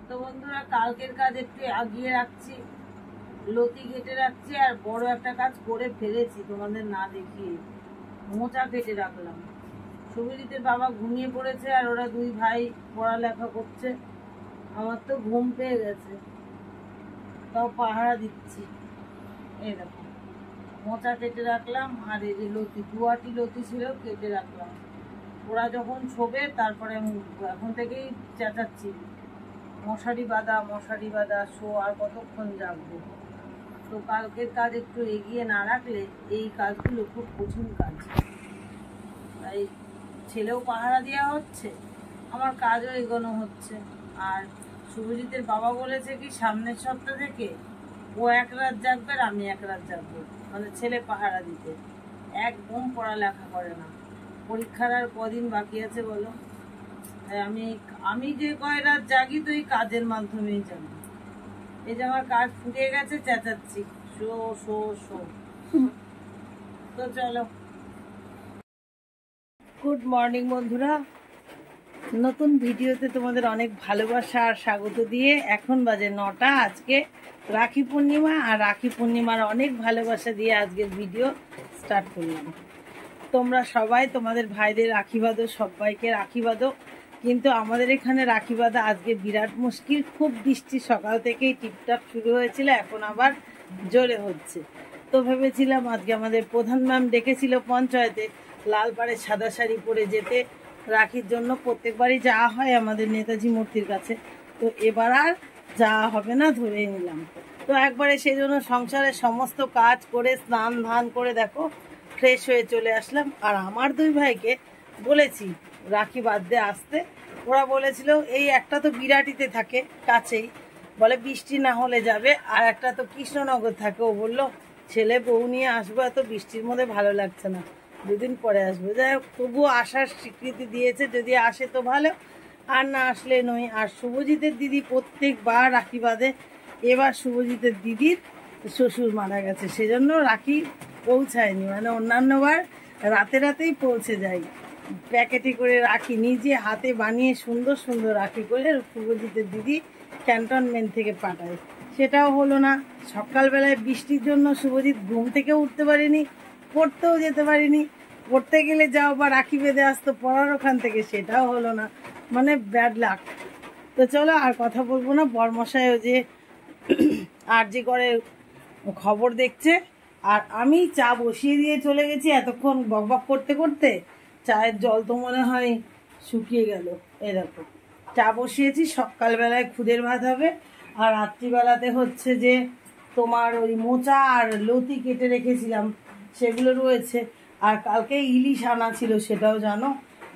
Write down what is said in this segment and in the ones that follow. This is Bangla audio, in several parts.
তো বন্ধুরা কালকের কাজ একটু আগিয়ে রাখছি, লতি কেটে রাখছি, আর বড় একটা কাজ করে ফেলেছি তোমাদের না দেখিয়ে। মোচা কেটে রাখলাম। শুভজিতের বাবা ঘুমিয়ে পড়েছে আর ওরা দুই ভাই পড়ালেখা করছে। আমার তো ঘুম পেয়ে গেছে, তাও পাহারা দিচ্ছি। এই দেখো মোচা কেটে রাখলাম, আর এই যে লতি, দুয়াটি লতি ছিল কেটে রাখলাম। ওরা যখন শোবে তারপরে আমি উঠবো। এখন থেকেই চেঁচাচ্ছি, মশারি বাঁধা শো, আর কতক্ষণ জাগবো। তো কালকের কাজ একটু এগিয়ে না রাখলে এই কাজগুলো খুব কঠিন কাজ। তাই ছেলেও পাহারা দেওয়া হচ্ছে, আমার কাজও এগোনো হচ্ছে। আর শুভজিতের বাবা বলেছে কি সামনের সপ্তাহ থেকে ও এক রাত জাগবে আর আমি এক রাত জাগবো, মানে ছেলে পাহারা দিতে। একদম পড়ালেখা করে না। পরীক্ষার আর কদিন বাকি আছে বলো? আমি যে কয় রাত জাগি তো এই কাজের মাধ্যমেই জানি। এই যে আমার কাজ ফুরিয়ে গেছে, চেঁচাচ্ছি শো শো শো। তো চলো, গুড মর্নিং বন্ধুরা। নতুন ভিডিওতে তোমাদের অনেক ভালোবাসা আর স্বাগত দিয়ে এখন বাজে 9টা। আজকে রাখি পূর্ণিমা, আর রাখি পূর্ণিমার অনেক ভালোবাসা দিয়ে আজকের ভিডিও স্টার্ট করলাম। তোমরা সবাই তোমাদের ভাইদের রাখি বাঁধো, সবাইকে রাখি বাঁধো। কিন্তু আমাদের এখানে রাখি বাঁধা আজকে বিরাট মুশকিল। খুব বৃষ্টি সকাল থেকেই টিপটাপ শুরু হয়েছিল, এখন আবার জোরে হচ্ছে। তো ভেবেছিলাম আজকে আমাদের প্রধান ম্যাম ডেকেছিল পঞ্চায়েতে লাল পাড়ে সাদা শাড়ি পরে যেতে রাখির জন্য। প্রত্যেকবারই যাওয়া হয় আমাদের নেতাজি মূর্তির কাছে, তো এবার আর যাওয়া হবে না, ধরে নিলাম। তো একবারে সেই জন্য সংসারের সমস্ত কাজ করে স্নান ধান করে দেখো ফ্রেশ হয়ে চলে আসলাম। আর আমার দুই ভাইকে বলেছি রাখি বাঁধতে আসতে। ওরা বলেছিল এই একটা তো বিরাটিতে থাকে কাছেই, বলে বৃষ্টি না হলে যাবে, আর একটা তো কৃষ্ণনগর থাকে। ও বললো ছেলে বউ নিয়ে আসবো, এত বৃষ্টির মধ্যে ভালো লাগছে না, দুদিন পরে আসবো। যাই হোক, তবুও আসার স্বীকৃতি দিয়েছে, যদি আসে তো ভালো, আর না আসলে নই। আর শুভজিতের দিদি প্রত্যেকবার রাখি বাঁধে। এবার শুভজিতের দিদির শ্বশুর মারা গেছে, সেজন্য রাখি পৌঁছায়নি, মানে অন্যান্যবার রাতেই পৌঁছে যায়। প্যাকেটে করে রাখি নিজে হাতে বানিয়ে সুন্দর সুন্দর রাখি করে শুভজিতের দিদি ক্যান্টনমেন্ট থেকে পাঠায়, সেটাও হলো না। সকালবেলায় বৃষ্টির জন্য শুভজিৎ ঘুম থেকে উঠতে পারিনি, পড়তেও যেতে পারিনি। পড়তে গেলে যাও বা রাখি বেঁধে আসতো পড়ার ওখান থেকে, সেটাও হলো না, মানে ব্যাড লাক। তো চলো আর কথা বলবো না। বরমশাইও যে আর যে করে খবর দেখছে, আর আমি চা বসিয়ে দিয়ে চলে গেছি। এতক্ষণ বকবক করতে করতে চায়ের জল তো মনে হয় শুকিয়ে গেল। এরকম চা বসিয়েছি। সকালবেলায় খুদের ভাত হবে, আর রাত্রিবেলাতে হচ্ছে যে তোমার ওই মোচা আর লতি কেটে রেখেছিলাম সেগুলো রয়েছে, আর কালকে ইলিশ আনা ছিল সেটাও জানো।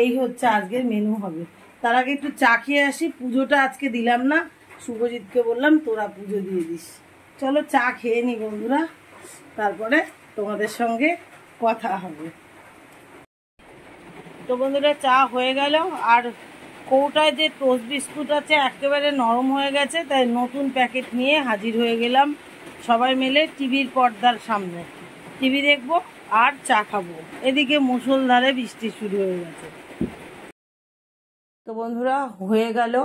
এই হচ্ছে আজকের মেনু হবে। তার আগে একটু চা খেয়ে আসি। পুজোটা আজকে দিলাম না, শুভজিৎকে বললাম তোরা পুজো দিয়ে দিস। চলো চা খেয়ে নি বন্ধুরা, তারপরে তোমাদের সঙ্গে কথা হবে। তো বন্ধুরা চা হয়ে গেল, আর কৌটায় যে টোস্ট বিস্কুট আছে একেবারে নরম হয়ে গেছে, তাই নতুন প্যাকেট নিয়ে হাজির হয়ে গেলাম। সবাই মিলে টিভির পর্দার সামনে টিভি দেখবো আর চা খাবো। এদিকে মুষলধারে বৃষ্টি শুরু হয়ে গেছে। তো বন্ধুরা হয়ে গেল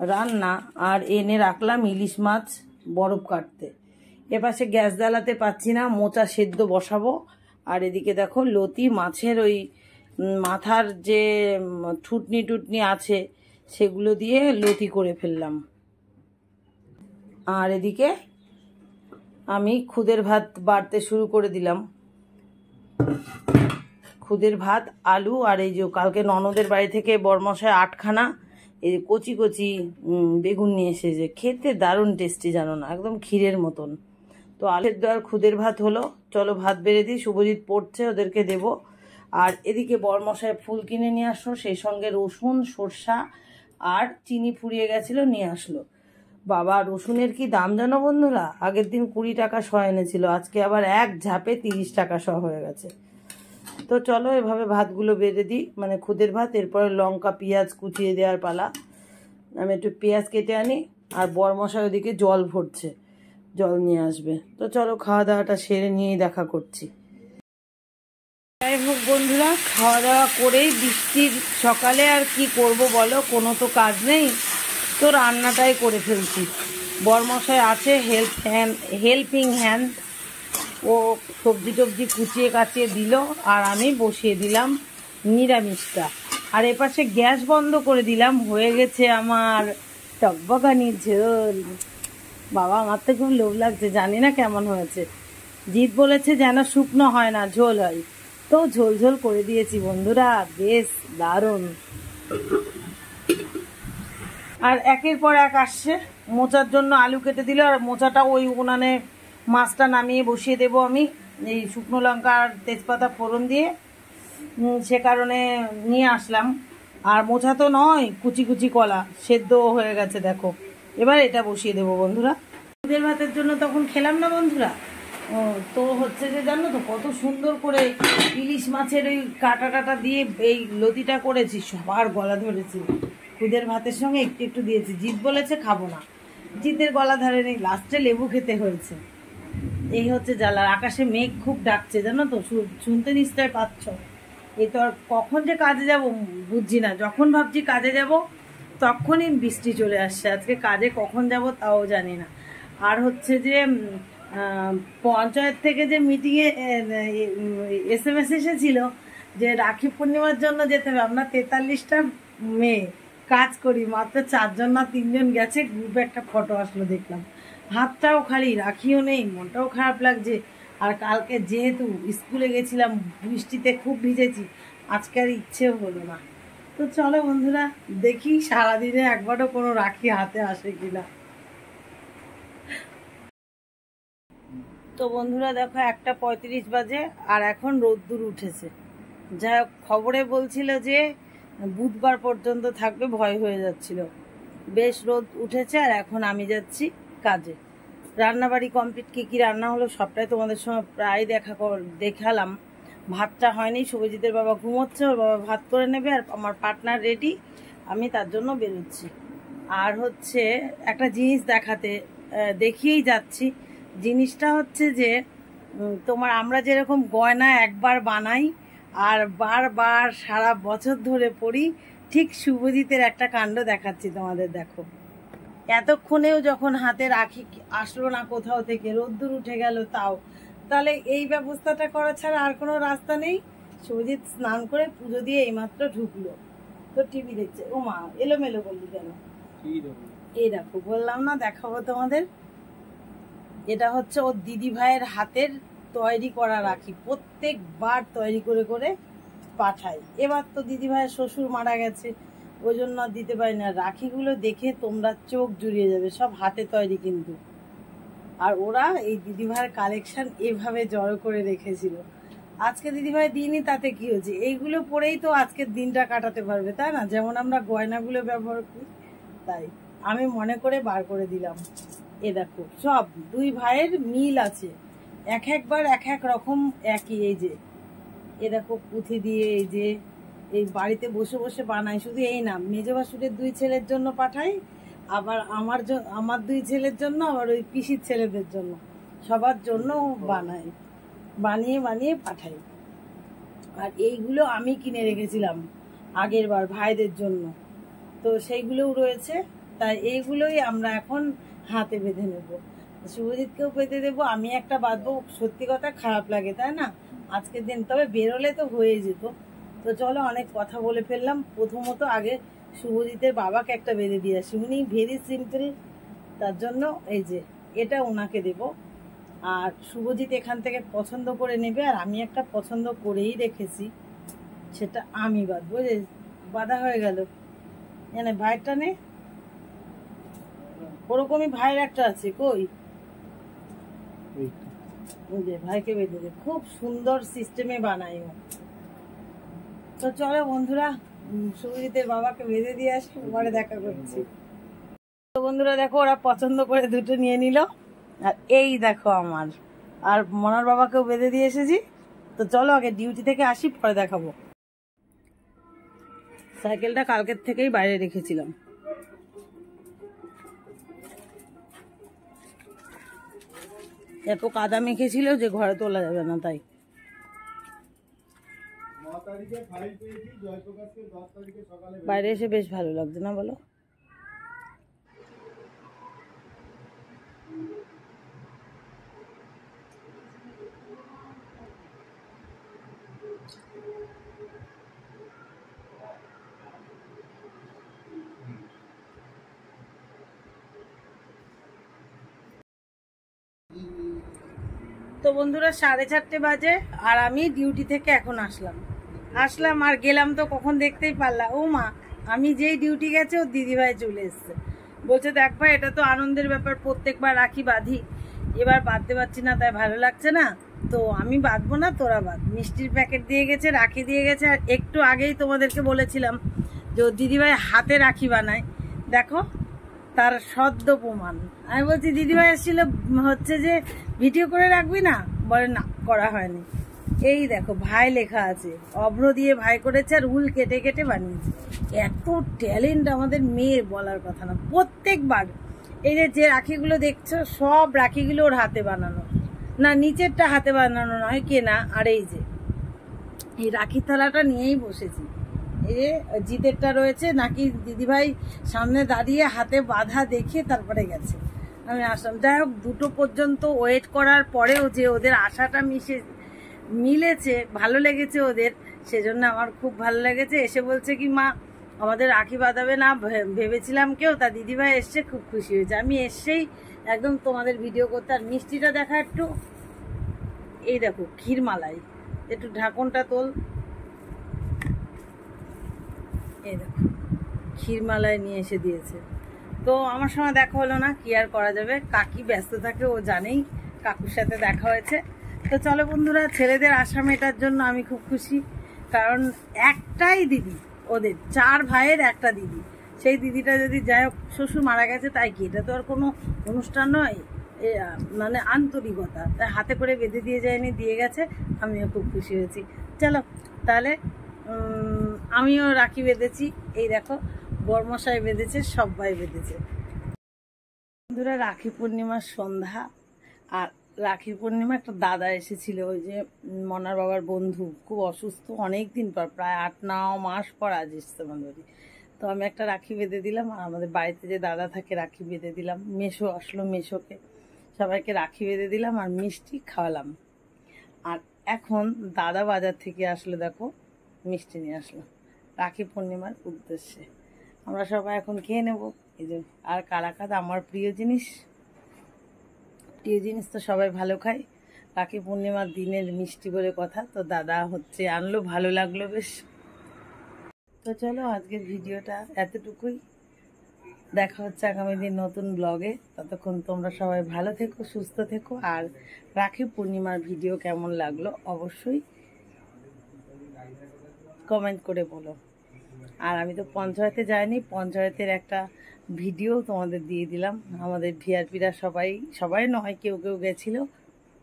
রান্না, আর এনে রাখলাম ইলিশ মাছ বরফ কাটতে। এপাশে গ্যাস জ্বালাতে পাচ্ছি না, মোচা সেদ্ধ বসাবো। আর এদিকে দেখো লতি মাছের ওই মাথার যে ঠুটনি আছে সেগুলো দিয়ে লতি করে ফেললাম। আর এদিকে আমি খুদের ভাত বাড়তে শুরু করে দিলাম। খুদের ভাত, আলু, আর এই যে কালকে ননদের বাড়ি থেকে বরমশাই 8খানা এই যে কচি কচি বেগুন নিয়ে এসেছে, খেতে দারুণ টেস্টি জানো না, একদম ক্ষীরের মতন। তো আলুর আর খুদের ভাত হলো। চলো ভাত বেড়ে দিই, শুভজিৎ পড়ছে, ওদেরকে দেব। আর এদিকে বরমশাই ফুল কিনে নিয়ে আসলো, সেই সঙ্গে রসুন, সরষা আর চিনি ফুরিয়ে গেছিল নিয়ে আসলো। বাবা রসুনের কি দাম জানো বন্ধুরা? আগের দিন 20 টাকা শ এনেছিল, আজকে আবার এক ঝাপে 30 টাকা শ হয়ে গেছে। তো চলো এভাবে ভাতগুলো বেড়ে দিই, মানে খুদের ভাত। এরপরে লঙ্কা পেঁয়াজ কুচিয়ে দেওয়ার পালা। আমি একটু পেঁয়াজ কেটে আনি, আর বরমশাই ওদিকে জল ভরছে, জল নিয়ে আসবে। তো চলো খাওয়া দাওয়াটা সেরে নিয়েই দেখা করছি। যাই হোক বন্ধুরা, খাওয়া দাওয়া করেই বৃষ্টির সকালে আর কি করব বলো, কোনো তো কাজ নেই। তো রান্নাটাই করে ফেলছি। বরমশাই আছে হেল্পিং হ্যান্ড, ও সবজি টবজি কুচিয়ে কাচিয়ে দিল আর আমি বসিয়ে দিলাম নিরামিষটা। আর এপাশে গ্যাস বন্ধ করে দিলাম, হয়ে গেছে আমার টকবগানির ঝোল। বাবা, আমার তো খুব লোভ লাগছে, জানি না কেমন হয়েছে। জিৎ বলেছে যেন শুকনো হয় না, ঝোল হয়, তো ঝোল ঝোল করে দিয়েছি বন্ধুরা, বেশ দারুণ। আর একের পর এক আসছে। মোচার জন্য আলু কেটে দিল, আর মোচাটা ওই উনানে মাছটা নামিয়ে বসিয়ে দেব আমি, এই শুকনো লঙ্কা আর তেজপাতা ফোড়ন দিয়ে, সে কারণে নিয়ে আসলাম। আর মোচা তো নয়, কুচি কুচি কলা সেদ্ধ হয়ে গেছে দেখো। এবার এটা বসিয়ে দেবো বন্ধুরা। দুধের ভাতের জন্য তখন খেলাম না বন্ধুরা, তো হচ্ছে যে জানো তো কত সুন্দর করে ইলিশ মাছের ওই কাটা কাটা দিয়ে এই লতিটা করেছি, সবার গলা ধরেছি। দুধের ভাতের সঙ্গে একটু একটু দিয়েছি। জিৎ বলেছে খাবো না, জিতের গলা ধরে নেই, লাস্টে লেবু খেতে হয়েছে। এই হচ্ছে জ্বালার। আকাশে মেঘ খুব ডাকছে জানো তো, শুনতে নিশ্চয় পাচ্ছ। এই তো আর কখন যে কাজে যাব বুঝছি না, যখন ভাবছি কাজে যাব তখনই বৃষ্টি চলে আসছে। আজকে কাজে কখন যাব তাও জানি না। আর হচ্ছে যে পঞ্চায়েত থেকে যে মিটিংয়ে SMS এসেছিল যে রাখি পূর্ণিমার জন্য যেতে হবে। আমরা 43টা মেয়ে কাজ করি, মাত্র 4জন না 3জন গেছে। গ্রুপে একটা ফটো আসলো, দেখলাম। হাতটাও খালি, রাখিও নেই, মনটাও খারাপ লাগছে। আর কালকে যেহেতু স্কুলে গেছিলাম, বৃষ্টিতে খুব ভিজেছি, আজকে আর ইচ্ছেও হলো না। তো চলো বন্ধুরা, দেখি সারাদিনে একবারও কোনো রাখি হাতে আসে কিনা। তো বন্ধুরা দেখো 1:35 বাজে, আর এখন রোদ্দুর উঠেছে। যাই হোক, খবরে বলছিল যে বুধবার পর্যন্ত থাকবে, ভয় হয়ে যাচ্ছিল। বেশ রোদ উঠেছে, আর এখন আমি যাচ্ছি কাজে। রান্নাবাড়ি কমপ্লিট, কী কী রান্না হলো সবটাই তোমাদের সঙ্গে প্রায় দেখালাম। ভাতটা হয়নি, শুভজিতের বাবা ঘুমোচ্ছে, ওর বাবা ভাত করে নেবে, আর আমার পার্টনার রেডি, আমি তার জন্য বেরোচ্ছি। আর হচ্ছে একটা জিনিস দেখিয়েই যাচ্ছি। জিনিসটা হচ্ছে যে আমরা যেরকম গয়না একবার বানাই আর বারবার সারা বছর ধরে পরি, ঠিক শুভজিতের একটা কাণ্ড দেখাচ্ছি তোমাদের। দেখো, এতক্ষণেও যখন হাতে রাখি আসলো না কোথাও থেকে, রোদ্দুর উঠে গেল তাও, তাহলে এই ব্যবস্থাটা করা ছাড়া আর কোনো রাস্তা নেই। শুভজিৎ স্নান করে পুজো দিয়ে এইমাত্র ঢুকলো, তো টিভি দেখছে। ও মা, এলোমেলো বললি কেন? এই দেখো, বললাম না দেখাবো তোমাদের। এটা হচ্ছে ওর দিদি ভাইয়ের হাতের তৈরি করা রাখি, প্রত্যেকবার তৈরি করে করে পাঠাই। এবার তো দিদি ভাইয়ের শ্বশুর মারা গেছে, ওই জন্য আর দিতে পারি না। রাখিগুলো দেখে তোমরা চোখ জুড়িয়ে যাবে, সব হাতে তৈরি কিন্তু। আর ওরা এই দিদি ভাইয়ের কালেকশন এভাবে জড়ো করে রেখেছিল। আজকে দিদি ভাই দিনই, তাতে কি হয়েছে, এইগুলো পরেই তো আজকের দিনটা কাটাতে পারবে, তাই না? যেমন আমরা গয়নাগুলো ব্যবহার করি, তাই আমি মনে করে বার করে দিলাম। এ দেখো, সব দুই ভাইয়ের মিল আছে, একবার এক রকম একই। এই যে এ দেখো, পুঁথি দিয়ে এই যে এই বাড়িতে বসে বসে বানাই। শুধু এই না, মেজো ভাসুরের 2 ছেলের জন্য পাঠাই, আবার আমার 2 ছেলের জন্য, আবার ওই পিসির ছেলেদের জন্য, সবার জন্য বানাই, বানিয়ে বানিয়ে পাঠাই। আর এইগুলো আমি কিনে রেখেছিলাম আগের বার ভাইদের জন্য, তো সেইগুলোও রয়েছে। তাই এইগুলোই আমরা এখন হাতে বেঁধে নেব, শুভজিৎকেও বেঁধে দেবো, আমি একটা বাঁধবো। সত্যি কথা খারাপ লাগে, তাই না, আজকের দিন। তবে বেরোলে তো হয়ে যেত। তো চলো, অনেক কথা বলে ফেললাম। প্রথমত আগে শুভজিতের বাবাকে একটা বেঁধে দিয়ে আসি, উনি ভেরি সিম্পল, তার জন্য এই যে এটা ওনাকে দেব। আর শুভজিৎ এখান থেকে পছন্দ করে নেবে, আর আমি একটা পছন্দ করেই রেখেছি, সেটা আমি বাঁধবো। যে বাঁধা হয়ে গেল, মানে ভাইয়েরটা নে, ওরকমই ভাইয়ের একটা আছে, কই যে ভাইকে বেঁধে দে, খুব সুন্দর সিস্টেমে বানাই। তো চলো বন্ধুরা, শুভজিতের বাবাকে বেঁধে দিয়ে আসি, পরে দেখা করছি। তো বন্ধুরা দেখো, ওরা পছন্দ করে দুটো নিয়ে নিল, আর এই দেখো আমার আর মনার বাবাকেও বেঁধে দিয়ে এসেছি। তো চলো আগে ডিউটি থেকে আসি, পরে দেখাবো। সাইকেলটা কালকের থেকেই বাইরে রেখেছিলাম। এত কাদা মেখেছিল যে ঘরে তোলা যাবে না, তাই। বাইরে এসে বেশ ভালো লাগছে না বলো? তো বন্ধুরা 4:30 বাজে আর আমি ডিউটি থেকে এখন আসলাম আর গেলাম তো কখন দেখতেই পারলাম, ও মা আমি যেই ডিউটি গেছে ও দিদিভাই চলে এসছে। বলছে দেখ ভাই এটা তো আনন্দের ব্যাপার, প্রত্যেকবার রাখি বাঁধি, এবার বাঁধতে পারছি না তাই ভালো লাগছে না, তো আমি বাঁধবো না তোরা বাঁধ। মিষ্টির প্যাকেট দিয়ে গেছে, রাখি দিয়ে গেছে। আর একটু আগেই তোমাদেরকে বলেছিলাম যে ও দিদিভাই হাতে রাখি বানায়, দেখো তার সদ্য প্রমাণ। আমি বলছি দিদিভাই এসেছিল হচ্ছে যে ভিডিও করে রাখবি না, বলে না করা হয়নি। এই দেখো ভাই লেখা আছে, অভ্র দিয়ে ভাই করেছে আর উল কেটে কেটে বানিয়েছে। এত ট্যালেন্ট আমাদের মেয়ের বলার কথা না। প্রত্যেকবার এই যে রাখিগুলো দেখছো সব রাখিগুলো ওর হাতে বানানো, না নিচেরটা হাতে বানানো নয় কেনা। আর এই যে এই রাখির থালাটা নিয়েই বসেছি, এই যে জিতেরটা রয়েছে নাকি দিদিভাই সামনে দাঁড়িয়ে হাতে বাঁধা দেখে তারপরে গেছে, আমি আসলাম। যাই হোক 2টো পর্যন্ত ওয়েট করার পরেও যে ওদের আশাটা মিলেছে, ভালো লেগেছে ওদের, সেজন্য আমার খুব ভালো লেগেছে। এসে বলছে কি মা আমাদের রাখি বাঁধাবে না ভেবেছিলাম কেউ, তা দিদিভাই এসছে, খুব খুশি হয়েছে। আমি এসেই একদম তোমাদের ভিডিও করতে। আর মিষ্টিটা দেখা একটু, এই দেখো ক্ষীরমালাই, একটু ঢাকনটা তোল, এই দেখো ক্ষীরমালায় নিয়ে এসে দিয়েছে। তো আমার সঙ্গে দেখা হলো না, কি আর করা যাবে, কাকি ব্যস্ত থাকে ও জানেই, কাকুর সাথে দেখা হয়েছে। তো চলো বন্ধুরা, ছেলেদের আশা মেটার জন্য আমি খুব খুশি, কারণ একটাই দিদি, ওদের 4 ভাইয়ের একটা দিদি। সেই দিদিটা যদি যাই হোক শ্বশুর মারা গেছে তাই কি, এটা তো আর কোনো অনুষ্ঠান নয়, মানে আন্তরিকতা, তাই হাতে করে বেঁধে দিয়ে যায়নি, দিয়ে গেছে, আমিও খুব খুশি হয়েছি। চলো তাহলে আমিও রাখি বেঁধেছি, এই দেখো বর্মশাই বেঁধেছে, সবাই বেঁধেছে। বন্ধুরা রাখি পূর্ণিমার সন্ধ্যা, আর রাখি পূর্ণিমা একটা দাদা এসেছিল, ওই যে মনার বাবার বন্ধু, খুব অসুস্থ, অনেক দিন পর, প্রায় 8-9 মাস পর আজ এসছে বান্ধবী। তো আমি একটা রাখি বেঁধে দিলাম, আর আমাদের বাড়িতে যে দাদা থাকে রাখি বেঁধে দিলাম। মেশো আসলো, মেশোকে সবাইকে রাখি বেঁধে দিলাম আর মিষ্টি খাওয়ালাম। আর এখন দাদা বাজার থেকে আসলে দেখো মিষ্টি নিয়ে আসলো রাখি পূর্ণিমার উদ্দেশ্যে, আমরা সবাই এখন খেয়ে নেব। এই যে আর কালাকাঁদ আমার প্রিয় জিনিস তো সবাই ভালো খায়, রাখি পূর্ণিমার দিনের মিষ্টি বলে কথা। তো দাদা হচ্ছে আনলো, ভালো লাগলো বেশ। তো চলো আজকের ভিডিওটা এতটুকুই, দেখা হচ্ছে আগামী দিন নতুন ব্লগে। ততক্ষণ তোমরা সবাই ভালো থেকো, সুস্থ থেকো। আর রাখি পূর্ণিমার ভিডিও কেমন লাগলো অবশ্যই কমেন্ট করে বলো। আর আমি তো পঞ্চায়েতে যাইনি, পঞ্চায়েতের একটা ভিডিও তোমাদের দিয়ে দিলাম। আমাদের ভিআরপিরা সবাই নয়, কেউ গেছিলো,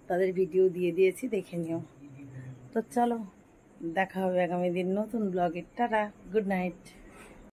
তাদের ভিডিও দিয়ে দিয়েছি, দেখে নিও। তো চলো দেখা হবে আগামী দিন নতুন ব্লগে। Tata, good night.